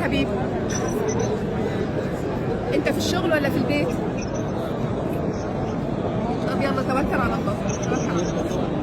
حبيبي؟ انت في الشغل ولا في البيت؟ طب يلا توكل على الله، توكل على الله.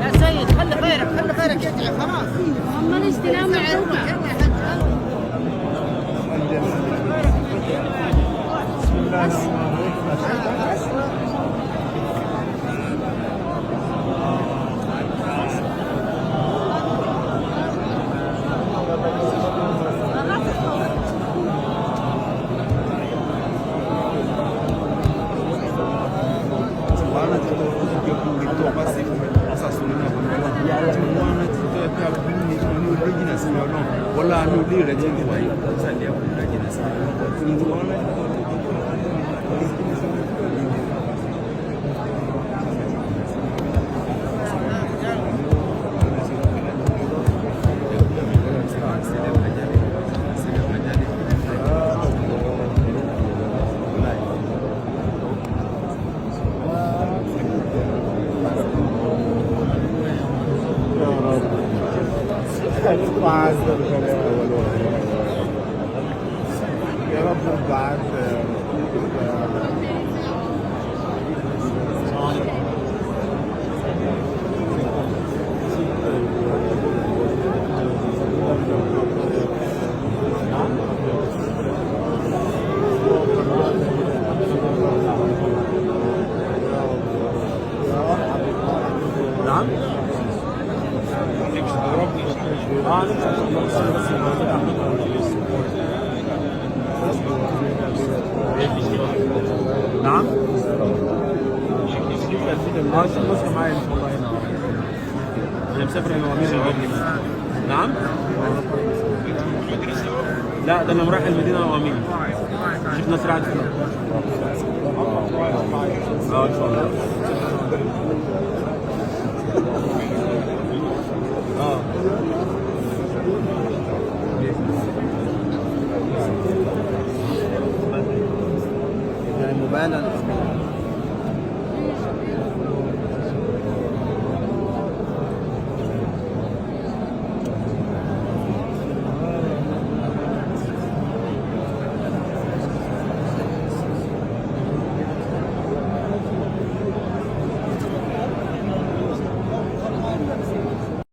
يا سيد خلي غيرك، خلي غيرك يدعي خلاص. أما الاستلام مفتوحة. بسم الله الرحمن الرحيم. Wala no di rajin wai san dia pun rajin sa. Itu mana? بعد يا رب بعد نعم. نعم. بص معايا والله هنا انا مسافر انا وامير. نعم. لا ده انا رايح المدينه وامير. شفنا سرعه ان شاء الله. يعني مبالغ